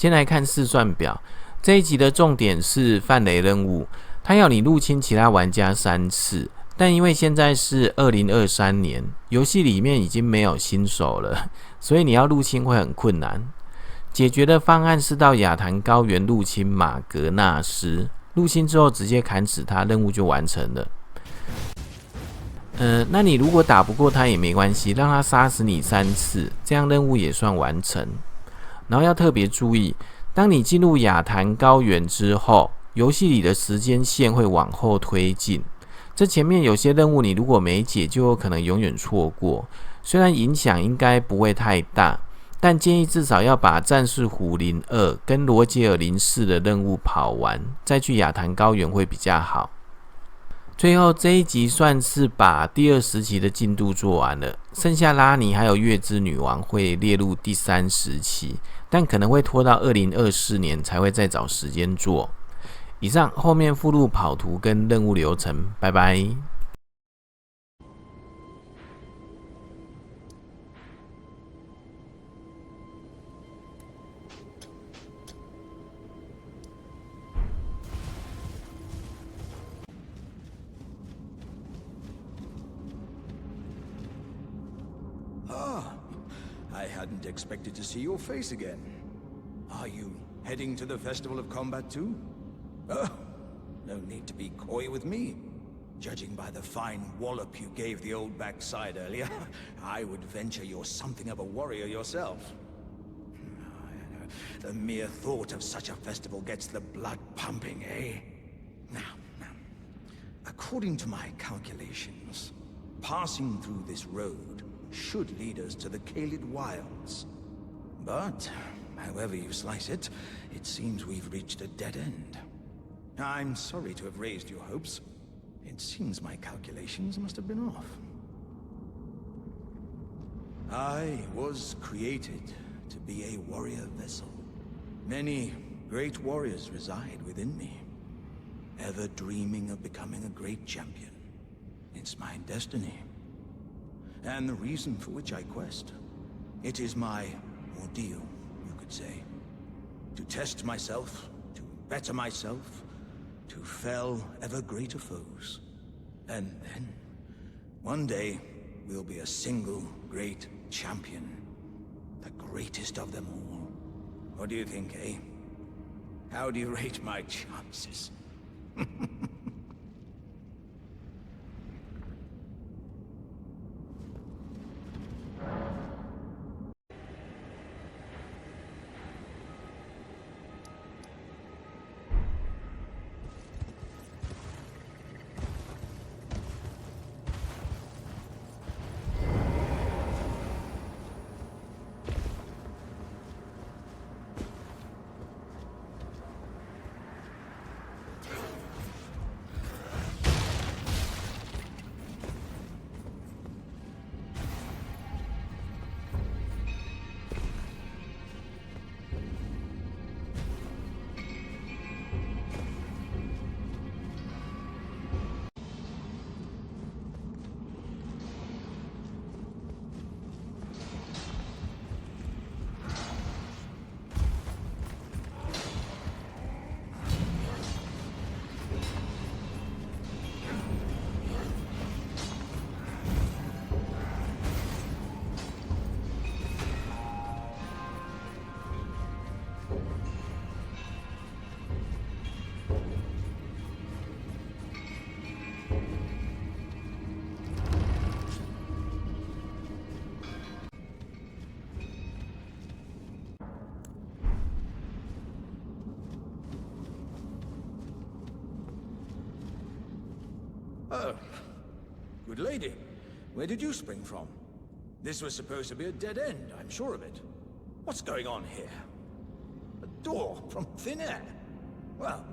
先来看试算表，这一集的重点是范雷任务，他要你入侵其他玩家3次，但因为现在是2023年，游戏里面已经没有新手了，所以你要入侵会很困难。解决的方案是到亚坛高原入侵玛格纳斯，入侵之后直接砍死他，任务就完成了。那你如果打不过他也没关系，让他杀死你3次，这样任务也算完成。然后要特别注意，当你进入亚坛高原之后，游戏里的时间线会往后推进。这前面有些任务你如果没解，就有可能永远错过。虽然影响应该不会太大，但建议至少要把战士虎02跟罗杰尔04的任务跑完，再去亚坛高原会比较好。最后这一集算是把第2时期的进度做完了，剩下拉尼还有月之女王会列入第3时期，但可能会拖到2024年才会再找时间做。以上，后面附录跑图跟任务流程，拜拜。I hadn't expected to see your face again. Are you heading to the Festival of Combat too? Oh, no need to be coy with me. Judging by the fine wallop you gave the old backside earlier, I would venture you're something of a warrior yourself. The mere thought of such a festival gets the blood pumping, eh? Now, according to my calculations, passing through this road should lead us to the Caelid Wilds. But, however you slice it, it seems we've reached a dead end. I'm sorry to have raised your hopes. It seems my calculations must have been off. I was created to be a warrior vessel. Many great warriors reside within me, ever dreaming of becoming a great champion. It's my destiny. And the reason for which I quest. It is my ordeal, you could say. To test myself, to better myself, to fell ever greater foes. And then, one day, we'll be a single great champion. The greatest of them all. What do you think, eh? How do you rate my chances? Oh, good lady. Where did you spring from? This was supposed to be a dead end, I'm sure of it. What's going on here? A door from thin air? Well,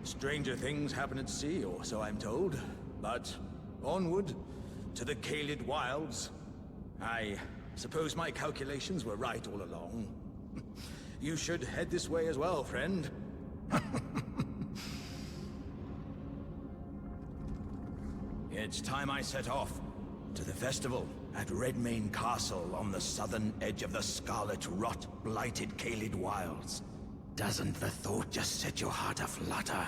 stranger things happen at sea, or so I'm told. But onward to the Caelid Wilds. I suppose my calculations were right all along. You should head this way as well, friend. It's time I set off to the festival. At Redmane Castle on the southern edge of the scarlet rot-blighted Caelid Wilds. Doesn't the thought just set your heart aflutter?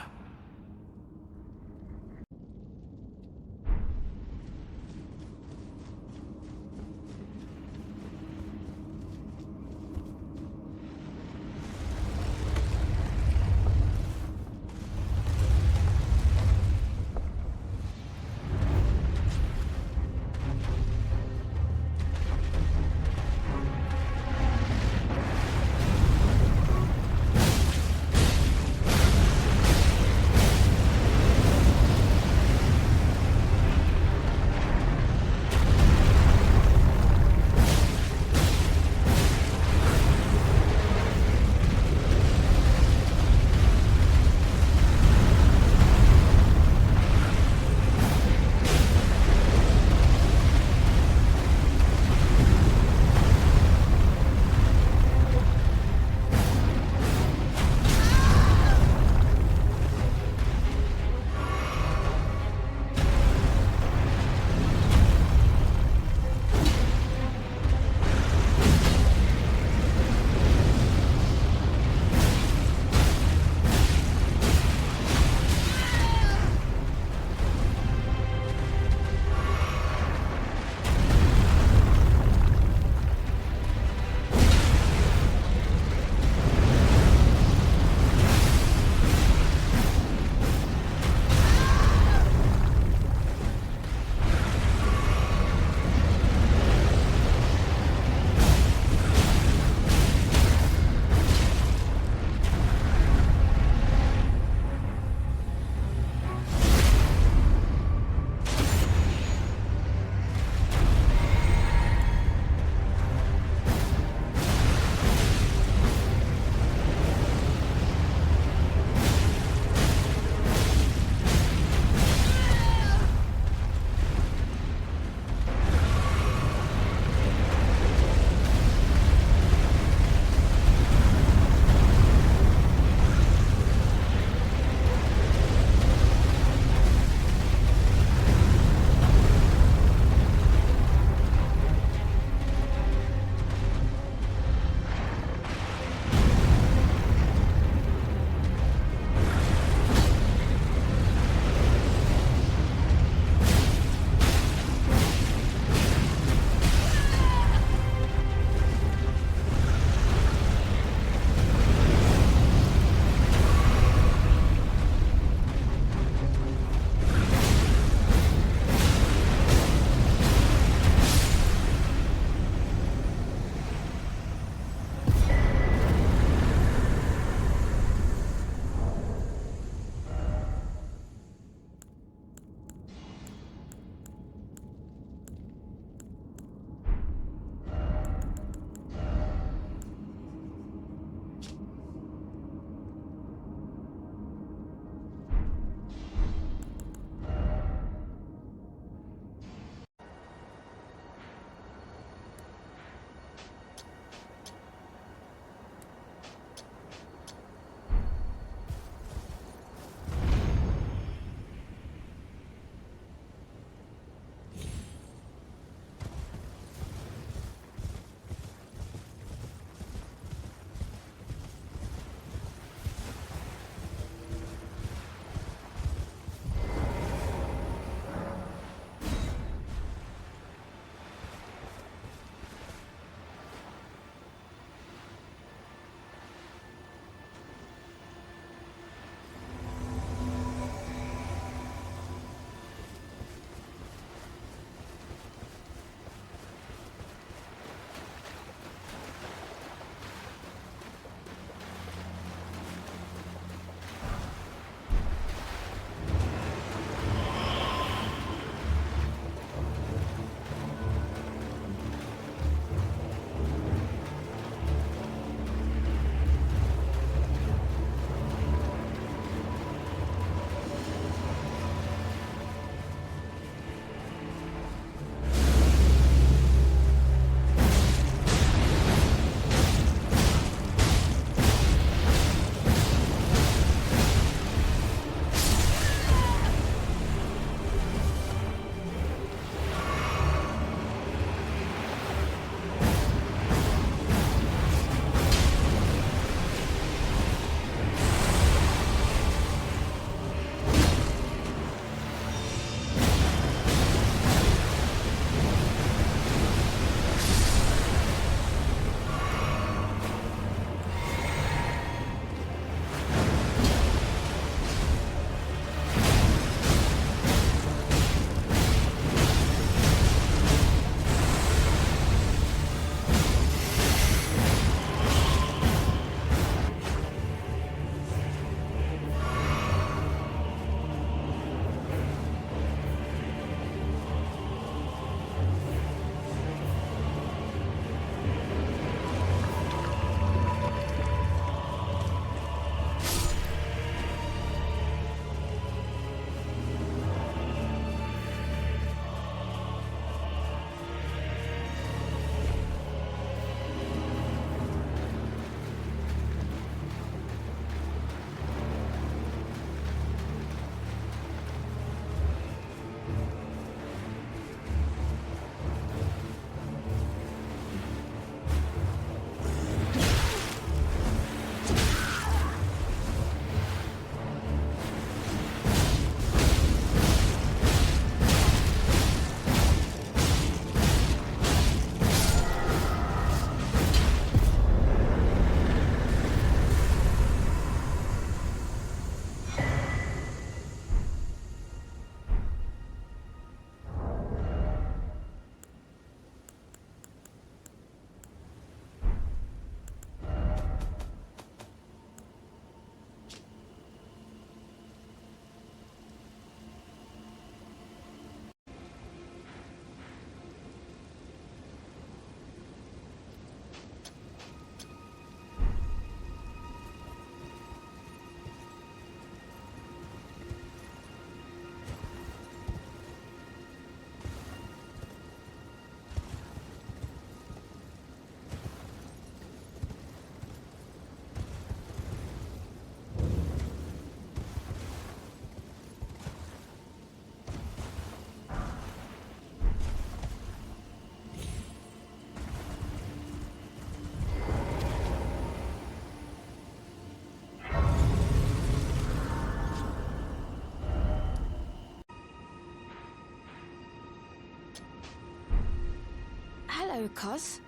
Hello, cuz.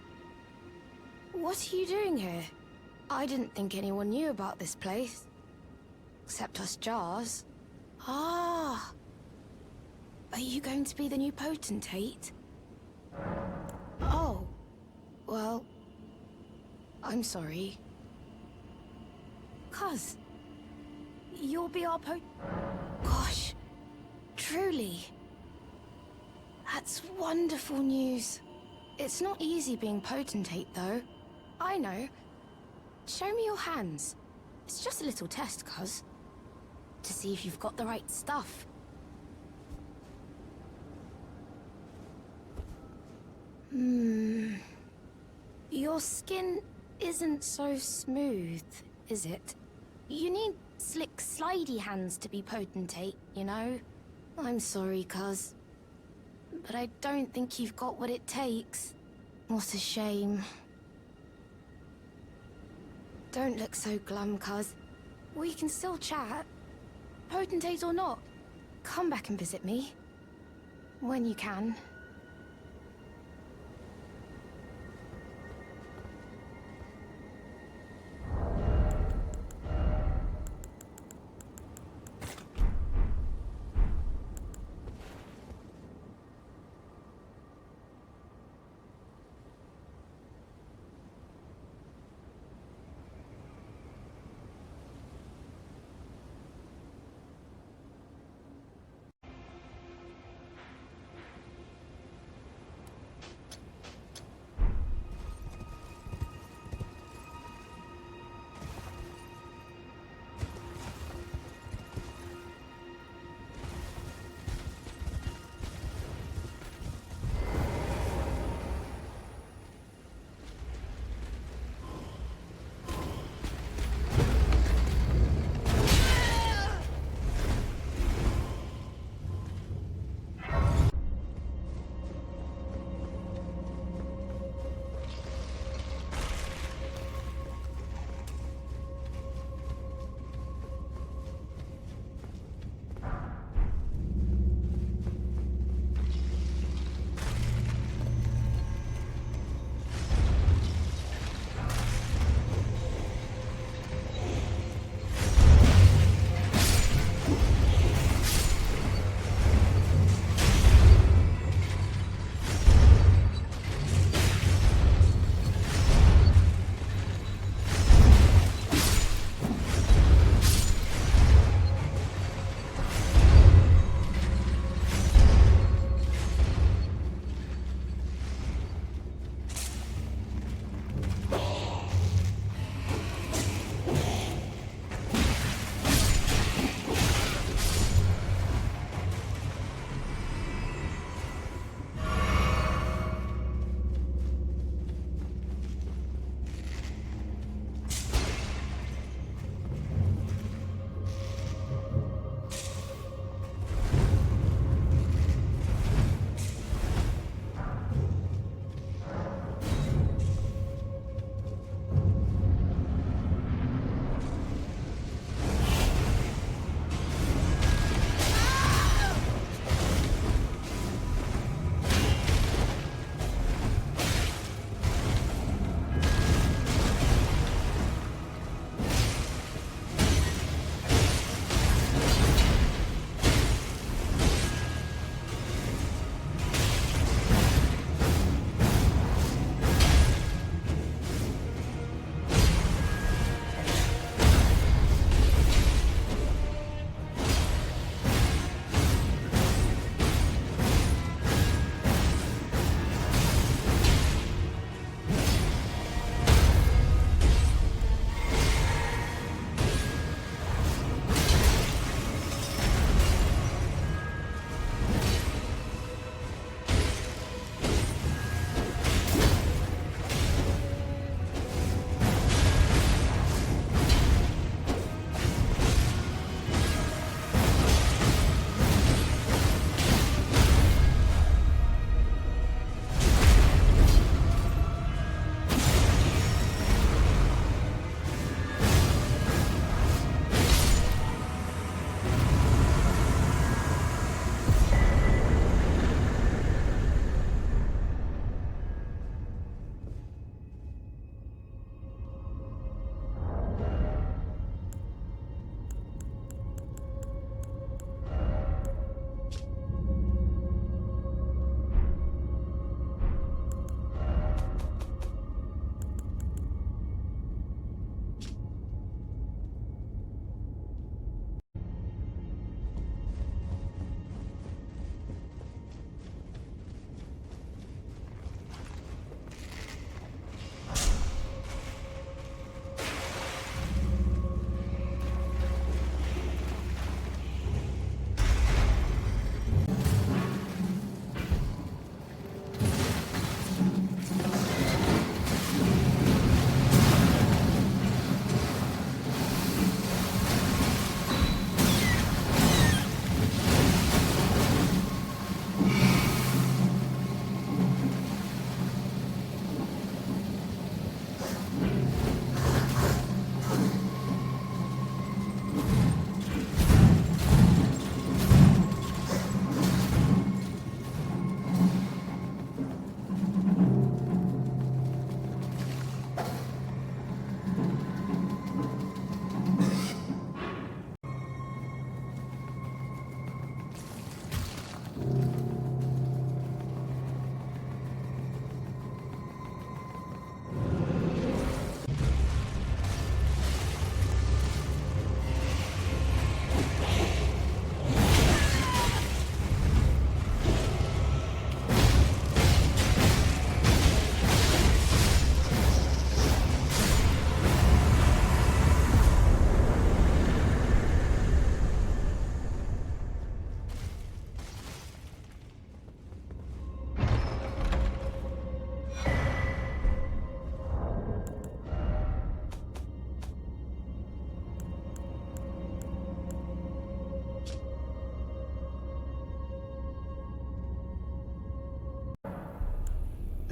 What are you doing here? I didn't think anyone knew about this place. Except us jars. Ah. Are you going to be the new potentate? Oh. Well, I'm sorry. Cuz, you'll be our Gosh, truly. That's wonderful news. It's not easy being potentate, though. I know. Show me your hands. It's just a little test, cuz. To see if you've got the right stuff. Your skin isn't so smooth, is it? You need slick, slidey hands to be potentate, you know? I'm sorry, cuz. But I don't think you've got what it takes. What a shame. Don't look so glum, cuz. We can still chat. Potentate or not, come back and visit me. When you can.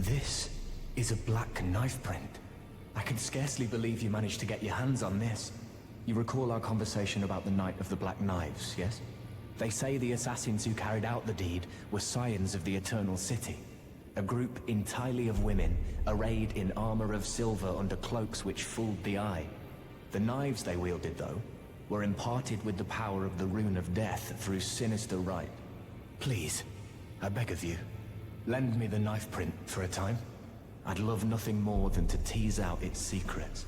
This is a black knife print. I can scarcely believe you managed to get your hands on this. You recall our conversation about the Night of the Black Knives, yes? They say the assassins who carried out the deed were scions of the Eternal City. A group entirely of women, arrayed in armor of silver under cloaks which fooled the eye. The knives they wielded, though, were imparted with the power of the Rune of Death through sinister rite. Please, I beg of you, lend me the knife print for a time. I'd love nothing more than to tease out its secrets.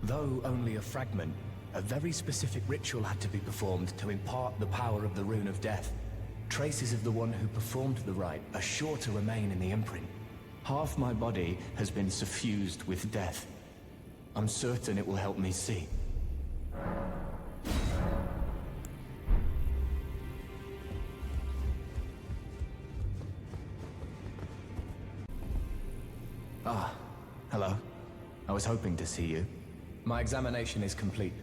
Though only a fragment, a very specific ritual had to be performed to impart the power of the Rune of Death. Traces of the one who performed the rite are sure to remain in the imprint. Half my body has been suffused with death. I'm certain it will help me see. Ah, hello. I was hoping to see you. My examination is complete.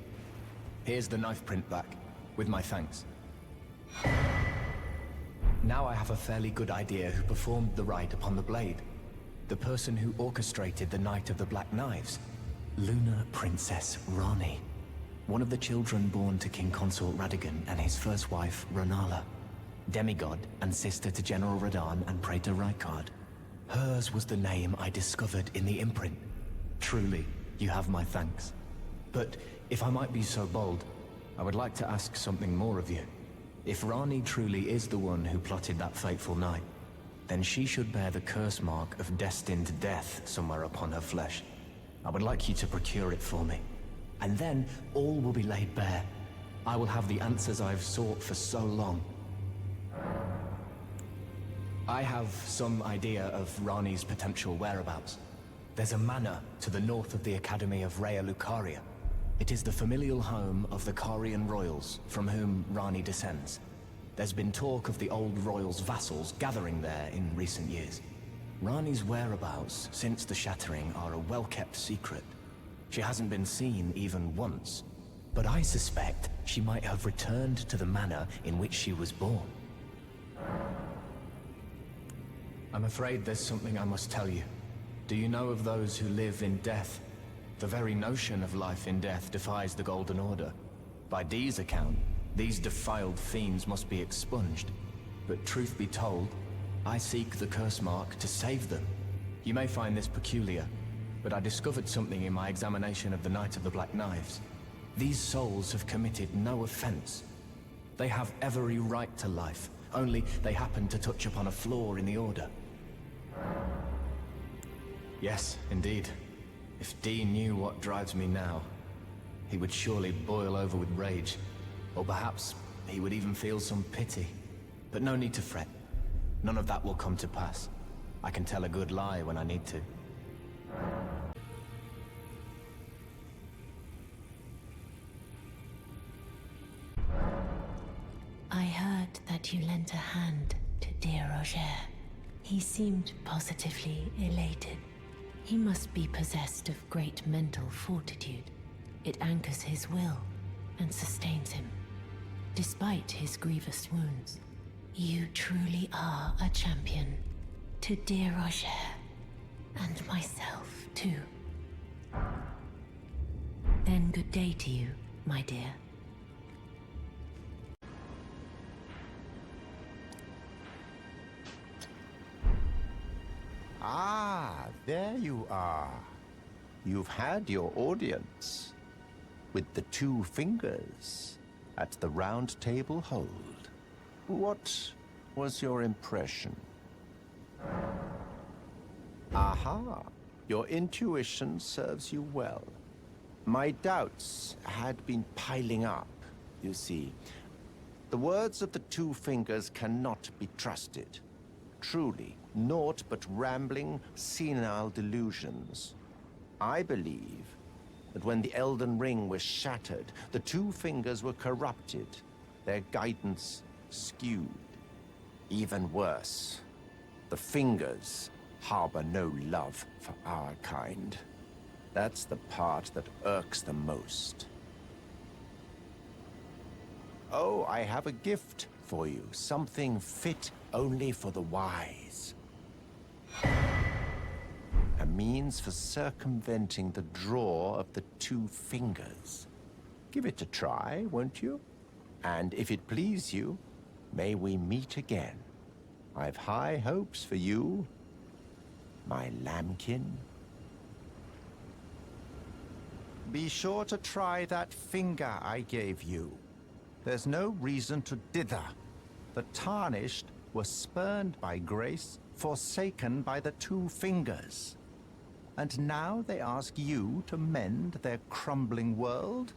Here's the knife print back, with my thanks. Now I have a fairly good idea who performed the rite upon the blade. The person who orchestrated the Night of the Black Knives. Lunar Princess Rani. One of the children born to King Consort Radigan and his first wife, Ranala. Demigod and sister to General Radahn and Praetor Rykard. Hers was the name I discovered in the imprint. Truly, you have my thanks. But if I might be so bold, I would like to ask something more of you. If Rani truly is the one who plotted that fateful night, then she should bear the curse mark of destined death somewhere upon her flesh. I would like you to procure it for me. And then all will be laid bare. I will have the answers I've sought for so long. I have some idea of Rani's potential whereabouts. There's a manor to the north of the Academy of Rea Lucaria. It is the familial home of the Carian royals, from whom Rani descends. There's been talk of the old royals' vassals gathering there in recent years. Rani's whereabouts since the shattering are a well-kept secret. She hasn't been seen even once, but I suspect she might have returned to the manor in which she was born. I'm afraid there's something I must tell you. Do you know of those who live in death? The very notion of life in death defies the Golden Order. By Dee's account, these defiled fiends must be expunged. But truth be told, I seek the curse mark to save them. You may find this peculiar, but I discovered something in my examination of the Night of the Black Knives. These souls have committed no offense. They have every right to life, only they happen to touch upon a flaw in the Order. Yes, indeed. If Dee knew what drives me now, he would surely boil over with rage. Or perhaps he would even feel some pity. But no need to fret. None of that will come to pass. I can tell a good lie when I need to. I heard that you lent a hand to dear Roger. He seemed positively elated. He must be possessed of great mental fortitude. It anchors his will and sustains him, despite his grievous wounds. You truly are a champion. To dear Roger, and myself too. Then good day to you, my dear. Ah, there you are. You've had your audience. With the two fingers at the round table hold. What was your impression? Aha, your intuition serves you well. My doubts had been piling up, you see. The words of the two fingers cannot be trusted. Truly, naught but rambling, senile delusions. I believe that when the Elden Ring was shattered, the two fingers were corrupted, their guidance skewed. Even worse, the fingers harbor no love for our kind. That's the part that irks the most. Oh, I have a gift for you, something fit only for the wise. means for circumventing the draw of the two fingers. Give it a try, won't you? And if it please you, may we meet again. I've high hopes for you, my lambkin. Be sure to try that finger I gave you. There's no reason to dither. The tarnished were spurned by grace, forsaken by the two fingers. And now they ask you to mend their crumbling world?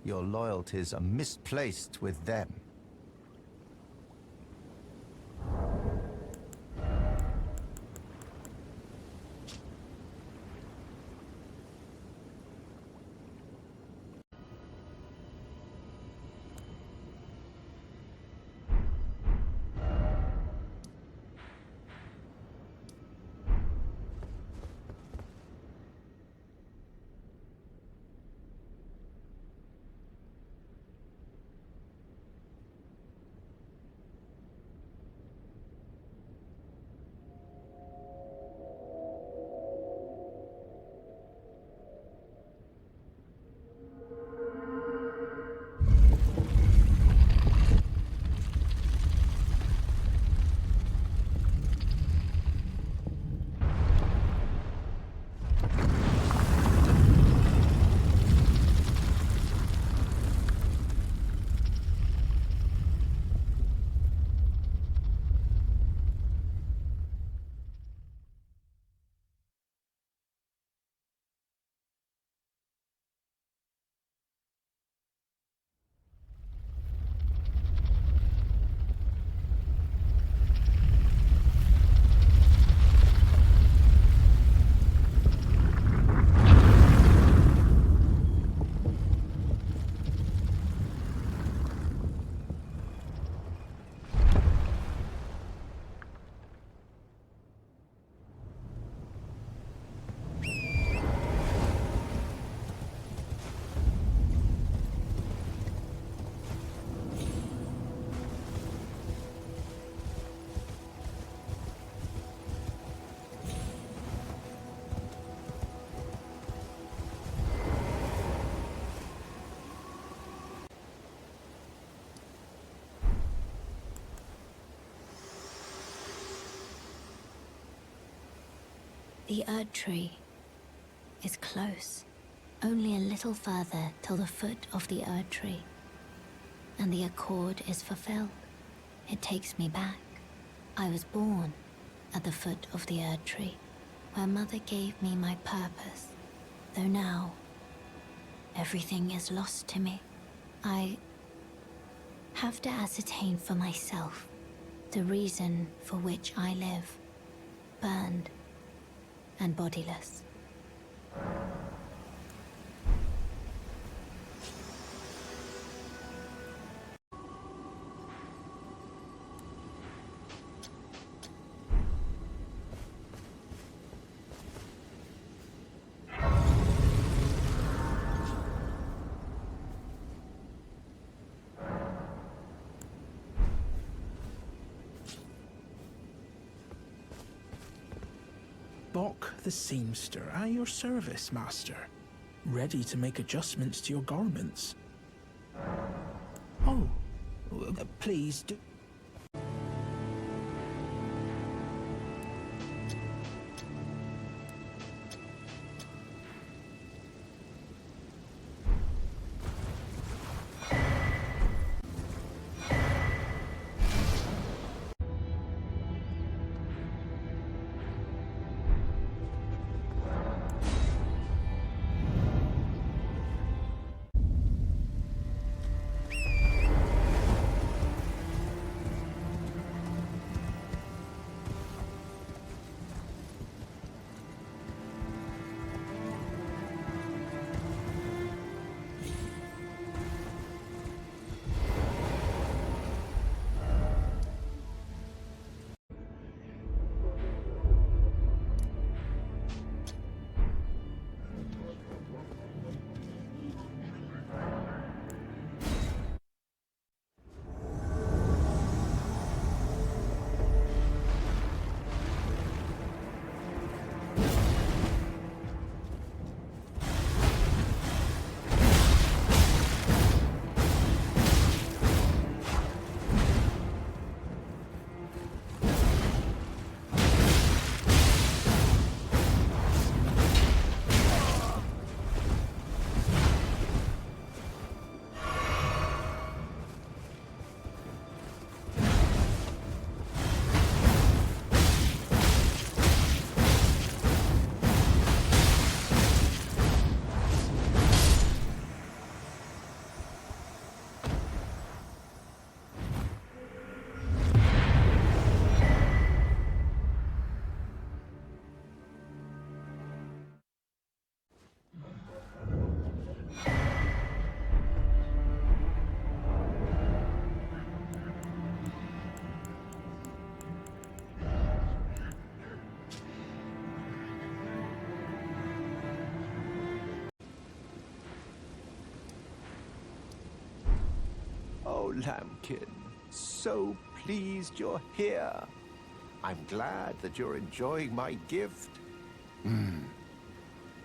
Your loyalties are misplaced with them. The Erd Tree is close. Only a little further till the foot of the Erd Tree. And the accord is fulfilled. It takes me back. I was born at the foot of the Erd Tree, where Mother gave me my purpose. Though now, everything is lost to me. I have to ascertain for myself the reason for which I live, burned and bodiless. Bok the seamster at your service, master. Ready to make adjustments to your garments. Oh, please do. Oh, Lambkin, so pleased you're here. I'm glad that you're enjoying my gift.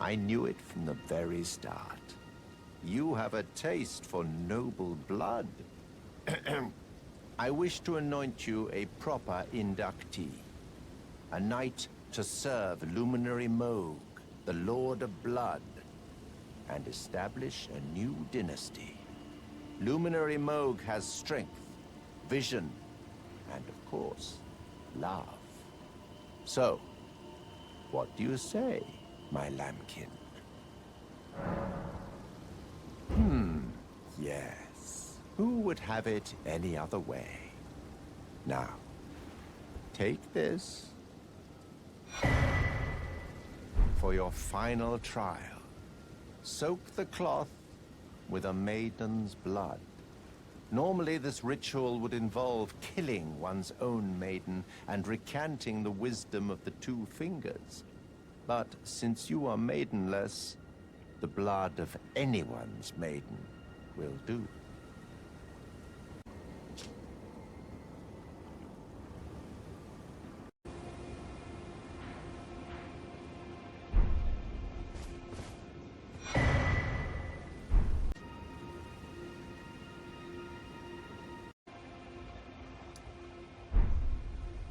I knew it from the very start. You have a taste for noble blood. I wish to anoint you a proper inductee. A knight to serve Luminary Moog, the Lord of Blood, and establish a new dynasty. Luminary Moog has strength, vision, and of course, love. So, what do you say, my lambkin? Yes. Who would have it any other way? Now, take this for your final trial. Soak the cloth with a maiden's blood. Normally, this ritual would involve killing one's own maiden and recanting the wisdom of the two fingers. But since you are maidenless, the blood of anyone's maiden will do.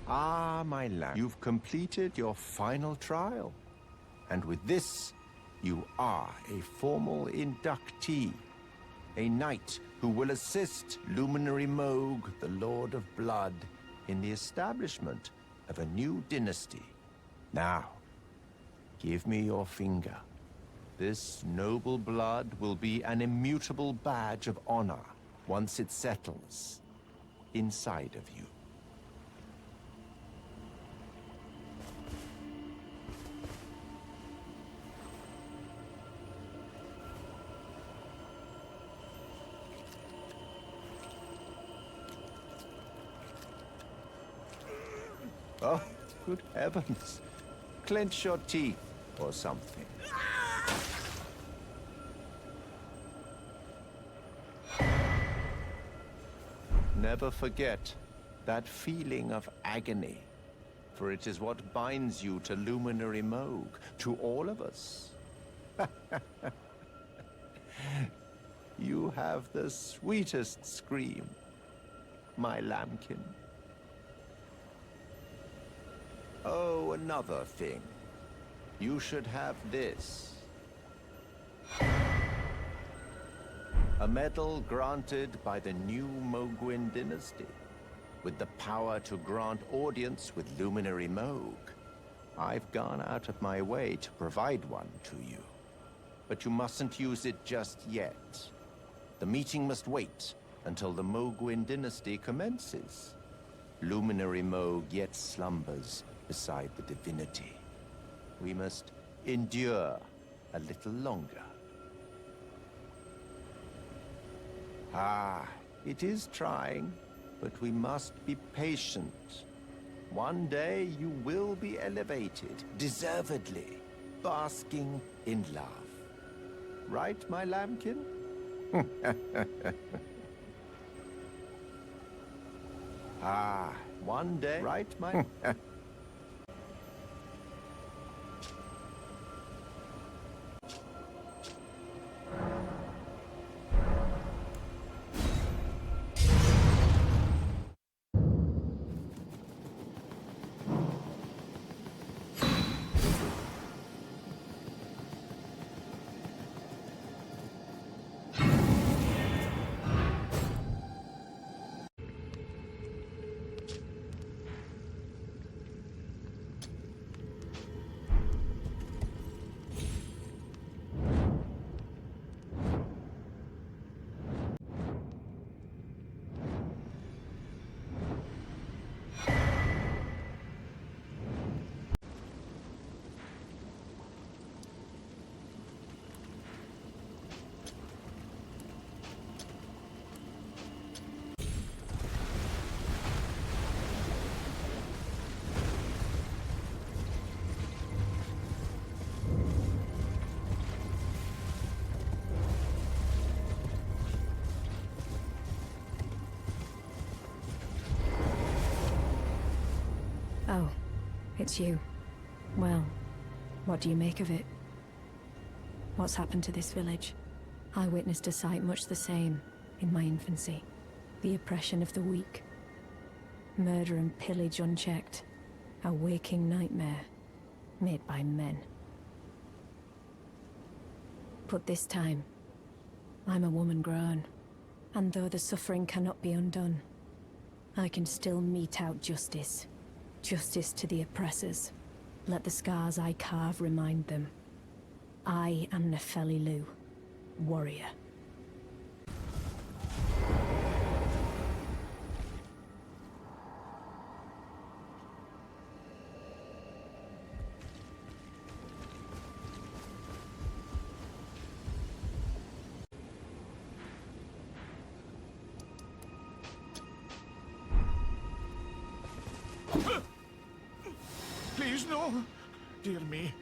Ah, my lamb, you've completed your final trial. And with this, you are a formal inductee. A knight who will assist Luminary Moog, the Lord of Blood, in the establishment of a new dynasty. Now, give me your finger. This noble blood will be an immutable badge of honor once it settles inside of you. Oh, good heavens. Clench your teeth or something. Never forget that feeling of agony, for it is what binds you to Luminary Moog, to all of us. You have the sweetest scream, my lambkin. Oh, another thing. You should have this. A medal granted by the new Moguin dynasty, with the power to grant audience with Luminary Moog. I've gone out of my way to provide one to you. But you mustn't use it just yet. The meeting must wait until the Moguin dynasty commences. Luminary Moog yet slumbers beside the divinity. We must endure a little longer. Ah, it is trying, but we must be patient. One day you will be elevated, deservedly, basking in love. Right, my lambkin? Ah, one day, right, my... It's you. Well, what do you make of it? What's happened to this village? I witnessed a sight much the same in my infancy. The oppression of the weak. Murder and pillage unchecked. A waking nightmare made by men. But this time, I'm a woman grown. And though the suffering cannot be undone, I can still mete out justice. Justice to the oppressors. Let the scars I carve remind them. I am Nefeli Lu, warrior. Please, no. Dear me.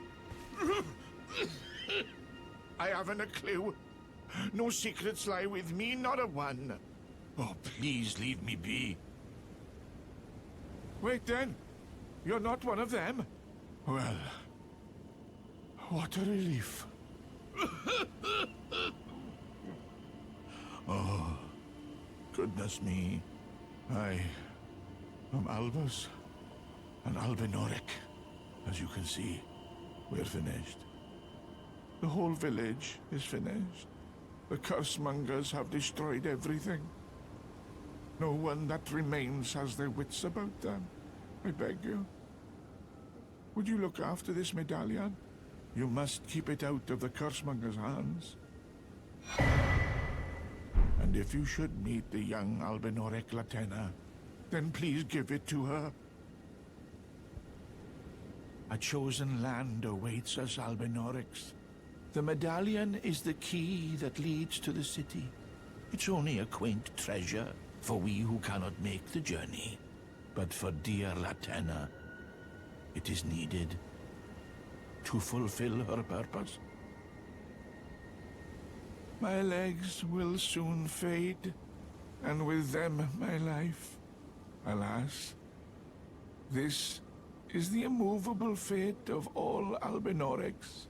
I haven't a clue. No secrets lie with me, not a one. Oh, please leave me be. Wait then. You're not one of them? Well, what a relief. Oh, goodness me. I am Albus and Albinoric. As you can see, we're finished. The whole village is finished. The cursemongers have destroyed everything. No one that remains has their wits about them. I beg you. Would you look after this medallion? You must keep it out of the cursemongers' hands. And if you should meet the young Albinoric Latena, then please give it to her. A chosen land awaits us, Albinorics. The medallion is the key that leads to the city. It's only a quaint treasure for we who cannot make the journey. But for dear Latena, it is needed to fulfill her purpose. My legs will soon fade, and with them my life. Alas, this is the immovable fate of all Albinorics.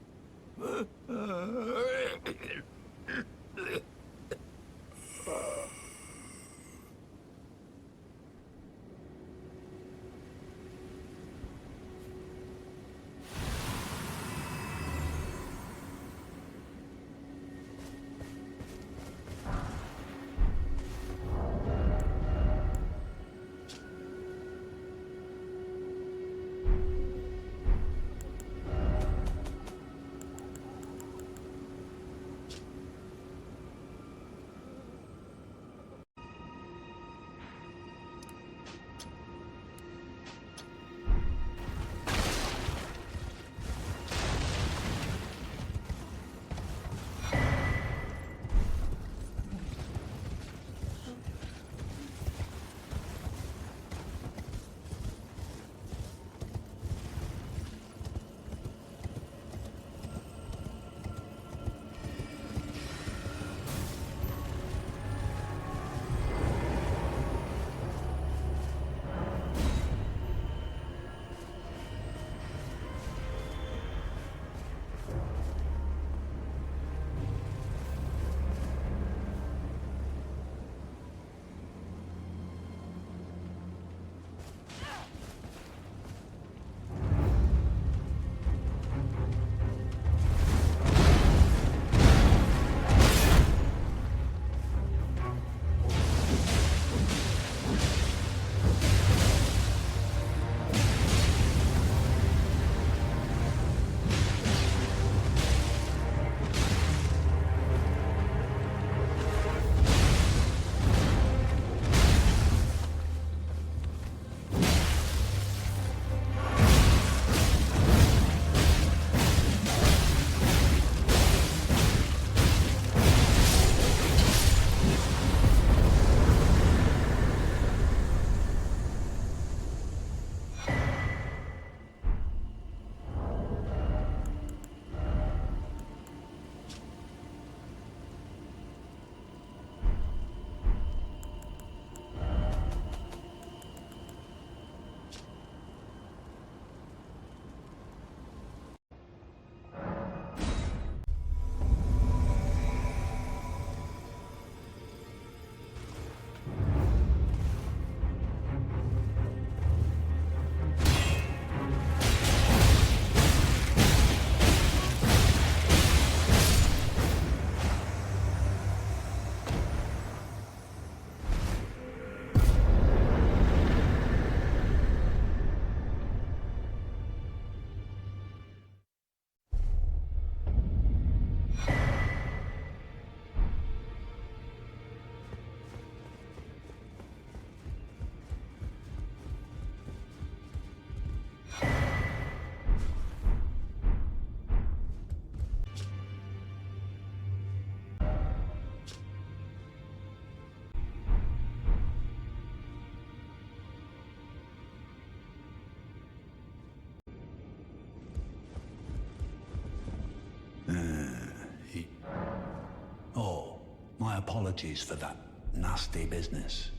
apologies for that nasty business.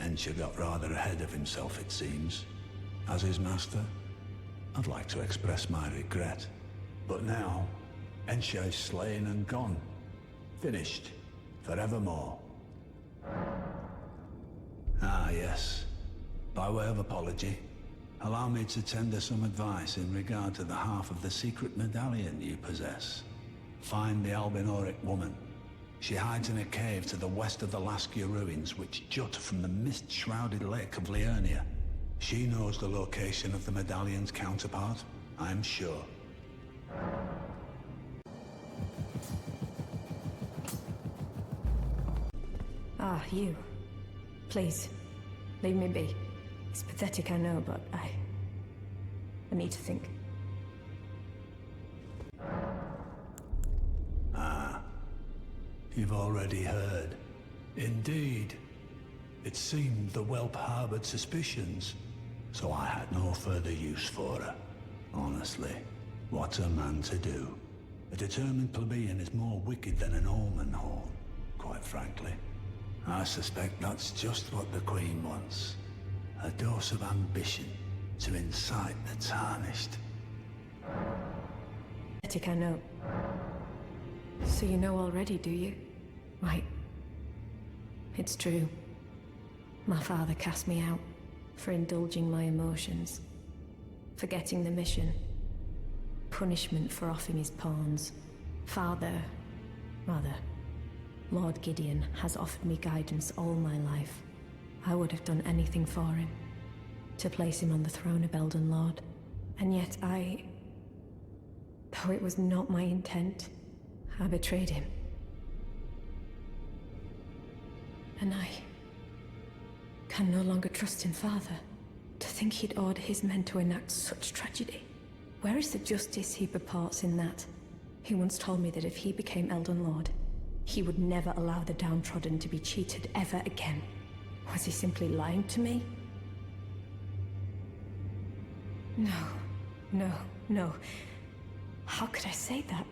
Ensha got rather ahead of himself, it seems. As his master, I'd like to express my regret. But now, Ensha is slain and gone. Finished. Forevermore. Ah, yes. By way of apology, allow me to tender some advice in regard to the half of the secret medallion you possess. Find the Albinoric woman. She hides in a cave to the west of the Laskia ruins, which jut from the mist-shrouded lake of Liurnia. She knows the location of the medallion's counterpart, I'm sure. Ah, you. Please, leave me be. It's pathetic, I know, but I need to think. Ah, you've already heard. Indeed. It seemed the whelp harbored suspicions, so I had no further use for her. Honestly, what's a man to do? A determined plebeian is more wicked than an omen horn, quite frankly. I suspect that's just what the Queen wants. A dose of ambition to incite the tarnished. Pathetic, I know. So you know already, do you? Right. It's true. My father cast me out for indulging my emotions, forgetting the mission, punishment for offing his pawns. Lord Gideon has offered me guidance all my life. I would have done anything for him, to place him on the throne of Elden Lord. And yet though it was not my intent, I betrayed him. And I can no longer trust in Father. To think he'd order his men to enact such tragedy. Where is the justice he purports in that? He once told me that if he became Elden Lord, he would never allow the downtrodden to be cheated ever again. Was he simply lying to me? No. How could I say that?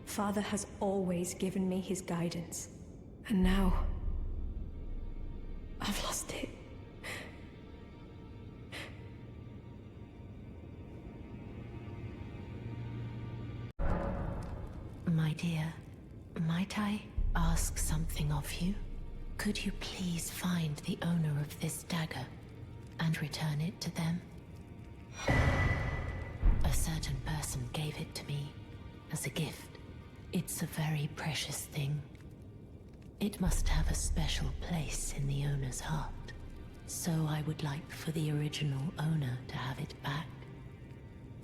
Father has always given me his guidance. And now, I've lost it. My dear, might I ask something of you? Could you please find the owner of this dagger and return it to them? A certain person gave it to me as a gift. It's a very precious thing. It must have a special place in the owner's heart. So I would like for the original owner to have it back,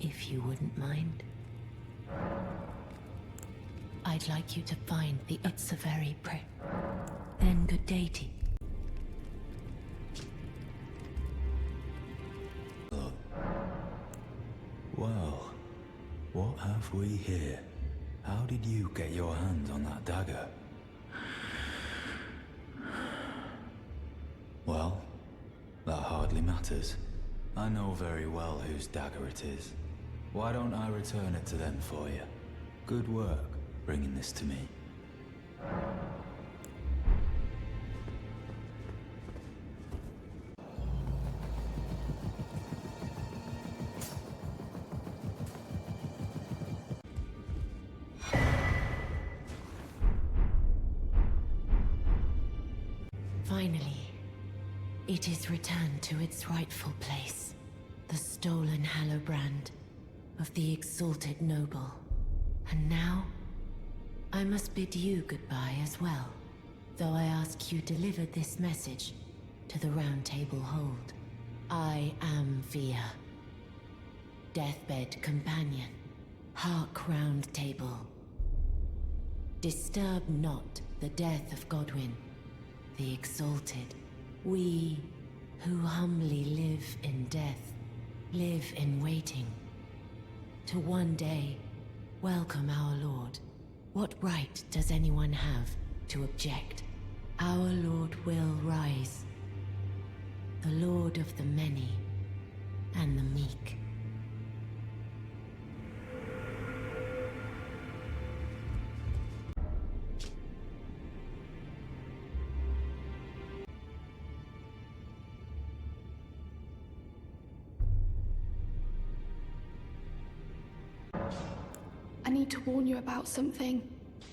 if you wouldn't mind. I'd like you to find the It's a very Then good day to you. Well, what have we here? How did you get your hands on that dagger? Well, that hardly matters. I know very well whose dagger it is. Why don't I return it to them for you? Good work bringing this to me. Finally, it is returned to its rightful place. The stolen Hallowbrand of the exalted noble. And now, I must bid you goodbye as well, though I ask you deliver this message to the Round Table Hold. I am Via, deathbed companion, hark Round Table. Disturb not the death of Godwyn, the exalted. We who humbly live in death, live in waiting, to one day welcome our Lord. What right does anyone have to object? Our Lord will rise, the Lord of the many and the meek. need to warn you about something.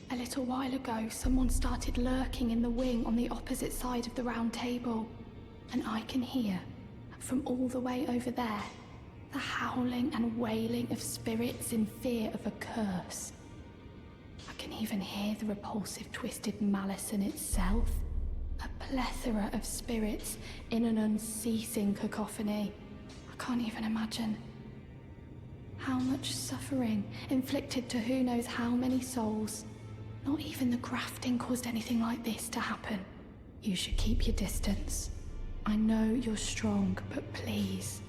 A little while ago, someone started lurking in the wing on the opposite side of the round table. And I can hear, from all the way over there, the howling and wailing of spirits in fear of a curse. I can even hear the repulsive twisted malison itself. A plethora of spirits in an unceasing cacophony. I can't even imagine. How much suffering inflicted to who knows how many souls. Not even the grafting caused anything like this to happen. You should keep your distance. I know you're strong, but please.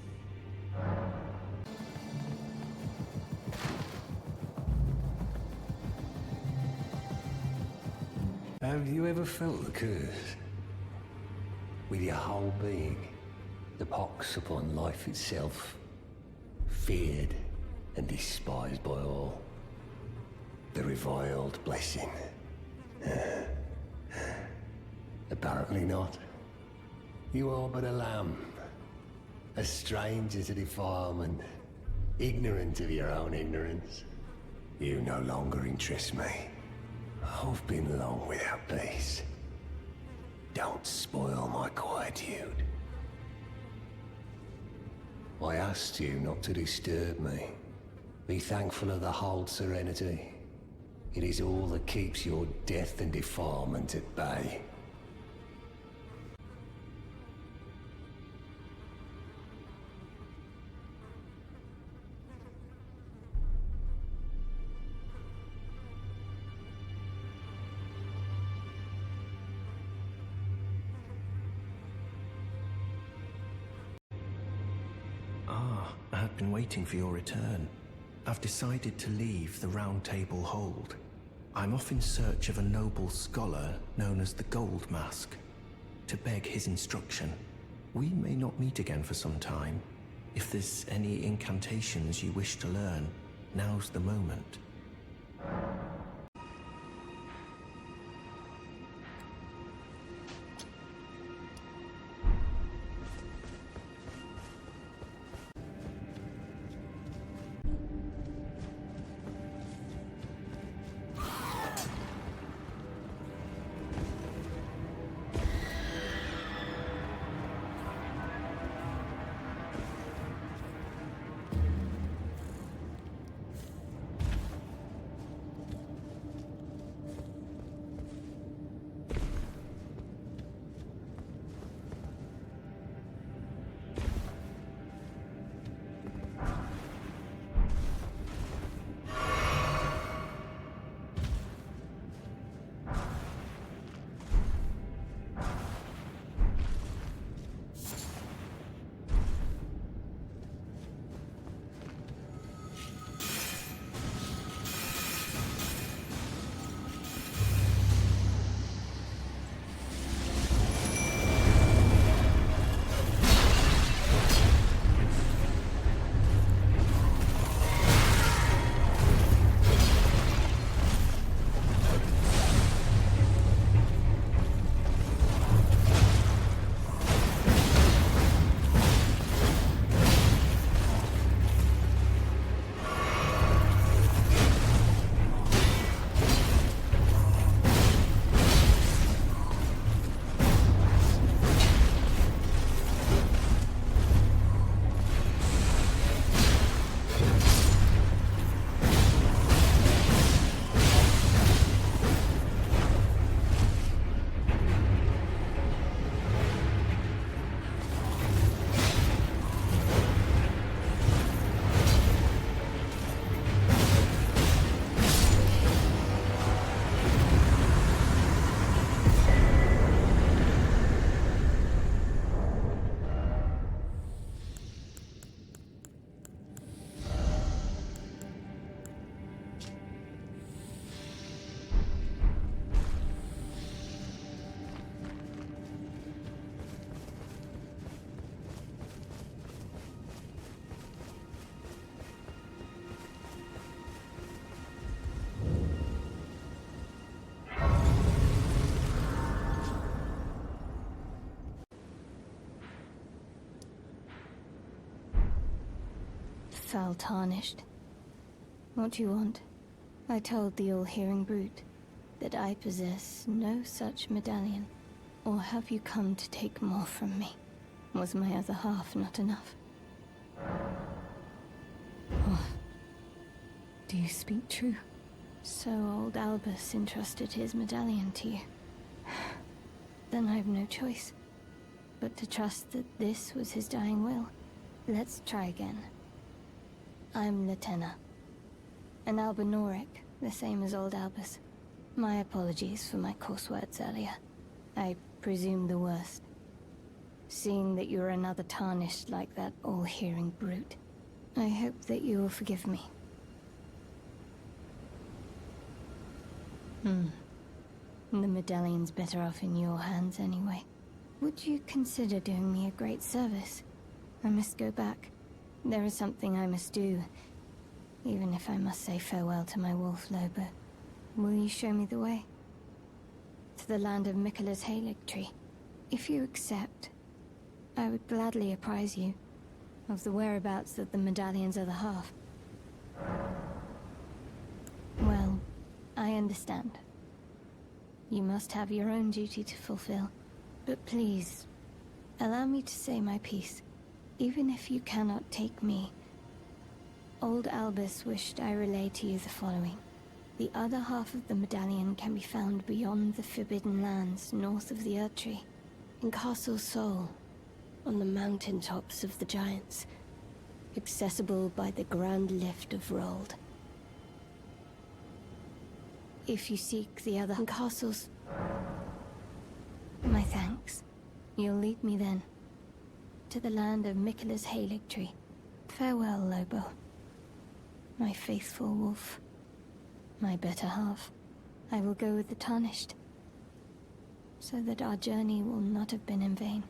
Have you ever felt the curse? With your whole being, the pox upon life itself, feared and despised by all. The reviled blessing. Apparently not. You are but a lamb, a stranger to defilement, ignorant of your own ignorance. You no longer interest me. I've been long without peace. Don't spoil my quietude. I asked you not to disturb me. Be thankful of the whole serenity. It is all that keeps your death and defilement at bay. I've been waiting for your return. I've decided to leave the Round Table Hold. I'm off in search of a noble scholar known as the Gold Mask, to beg his instruction. We may not meet again for some time. If there's any incantations you wish to learn, now's the moment. Fell tarnished. What do you want? I told the all-hearing brute that I possess no such medallion. Or have you come to take more from me? Was my other half not enough? Oh, do you speak true? So old Albus entrusted his medallion to you. Then I've no choice but to trust that this was his dying will. Let's try again. I'm Latenna. An Albinoric, the same as old Albus. My apologies for my coarse words earlier. I presume the worst. Seeing that you're another tarnished like that all-hearing brute, I hope that you will forgive me. The medallion's better off in your hands anyway. Would you consider doing me a great service? I must go back. There is something I must do, even if I must say farewell to my wolf Lobo. Will you show me the way? To the land of Miquella's Halig tree. If you accept, I would gladly apprise you of the whereabouts of the medallion's other half. Well, I understand. You must have your own duty to fulfill. But please, allow me to say my piece. Even if you cannot take me, old Albus wished I relay to you the following. The other half of the medallion can be found beyond the Forbidden Lands, north of the Erdtree, in Castle Sol, on the mountaintops of the Giants, accessible by the Grand Lift of Rold. If you seek the other castles, my thanks. You'll lead me then to the land of Miquella's Halig tree. Farewell, Lobo, my faithful wolf, my better half. I will go with the Tarnished, so that our journey will not have been in vain.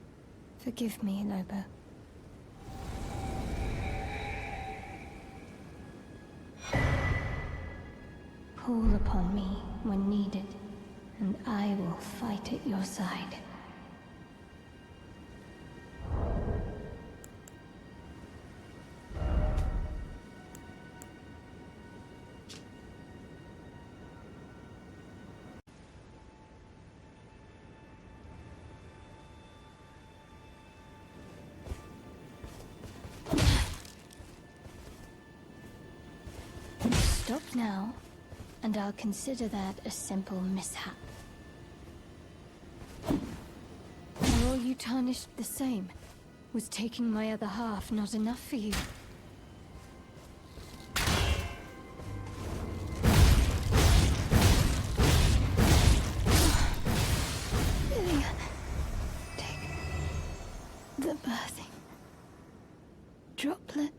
Forgive me, Lobo. Call upon me when needed, and I will fight at your side. Stop now, and I'll consider that a simple mishap. Are all you tarnished the same? Was taking my other half not enough for you? Ilya, take the birthing droplet.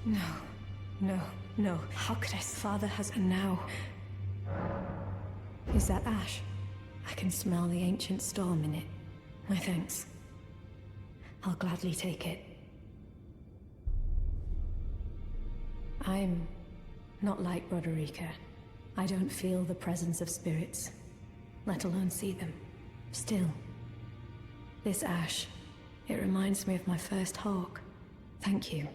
No, no, no. How could his father has a now? Is that ash? I can smell the ancient storm in it. My thanks. I'll gladly take it. I'm not like Roderica. I don't feel the presence of spirits, let alone see them. Still, this ash, it reminds me of my first hawk. Thank you.